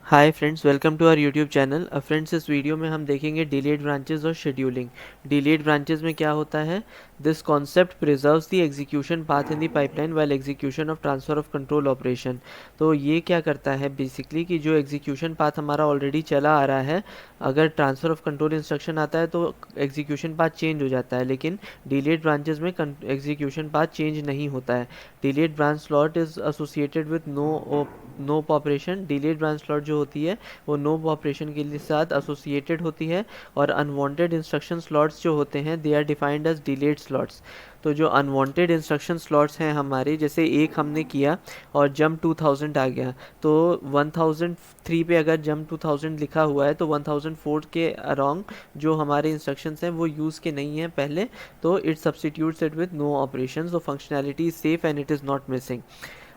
Hi friends, welcome to our YouTube channel. Friends, इस video में हम देखेंगे डिलेड ब्रांचेस और शेड्यूलिंग। डिलेड ब्रांचेस में क्या होता है? This concept preserves the execution path in the pipeline while execution of transfer of control operation. तो ये क्या करता है बेसिकली कि जो एग्जीक्यूशन पाथ हमारा ऑलरेडी चला आ रहा है, अगर ट्रांसफर ऑफ कंट्रोल इंस्ट्रक्शन आता है तो एग्जीक्यूशन पाथ चेंज हो जाता है, लेकिन डिलेड ब्रांचेस में एग्जीक्यूशन पाथ चेंज नहीं होता है। Delayed branch slot is associated with nope operation. Delayed branch slot जो होती है वो नोप ऑपरेशन के साथ एसोसिएटेड होती है, और अनवांटेड इंस्ट्रक्शन स्लॉट्स जो होते हैं they are defined as delayed slots. तो जो अनवांटेड इंस्ट्रक्शन स्लॉट्स हैं हमारे, जैसे एक हमने किया और जंप 2000 आ गया, तो 1003 पे अगर जंप 2000 लिखा हुआ है तो 1004 के अराउंड जो हमारे इंस्ट्रक्शंस हैं वो यूज़ के नहीं हैं पहले, तो it substitutes it with no operation. तो functionality is safe and it is not missing.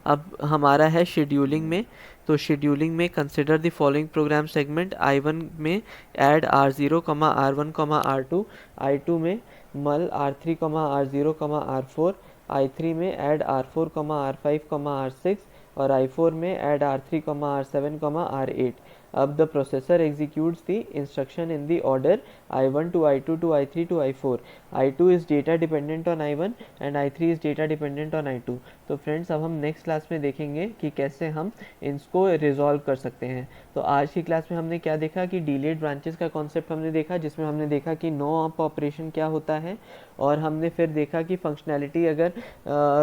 अब हमारा है शेड्यूलिंग में। तो शेड्यूलिंग में consider the following program segment. I1 में add R0, R1, R2। I2 में मल R3, R0, R4। I3 में ऐड R4, R5, R6। और I4 में ऐड R3, R7, R8। अब the processor executes the instruction in the order I1 to I2 to I3 to I4. I2 is data dependent on I1 and I3 is data dependent on I2. तो friends, अब हम next class में देखेंगे कि कैसे हम इसको resolve कर सकते हैं। तो आज की क्लास में हमने क्या देखा कि डिलेड ब्रांचेस का कॉन्सेप्ट हमने देखा, जिसमें हमने देखा कि नो ऑप ऑपरेशन क्या होता है, और हमने फिर देखा कि फंक्शनैलिटी अगर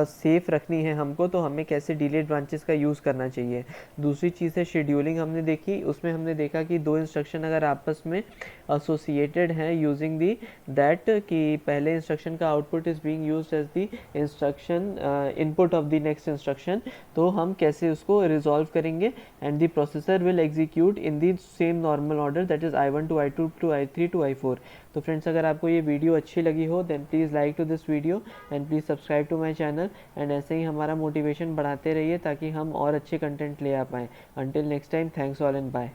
सेफ रखनी है हमको तो हमें कैसे डिलेड ब्रांचेस का यूज़ करना चाहिए। दूसरी चीज़ है शेड्यूलिंग हमने देखी। उसमें हमने देखा कि दो इंस्ट्रक्शन अगर आपस में एसोसिएटेड हैं यूजिंग दी दैट, कि पहले इंस्ट्रक्शन का output is being used as the instruction input of the next instruction, तो हम कैसे उसको रिजॉल्व करेंगे। And the processor will execute in the same normal order, that is I1 to I2 to I3 to I4। तो friends, अगर आपको ये video अच्छी लगी हो then please like to this video and please subscribe to my channel, and ऐसे ही हमारा मोटिवेशन बढ़ाते रहिए ताकि हम और अच्छे कंटेंट ले आ पाएँ। Until next time, thanks all and bye.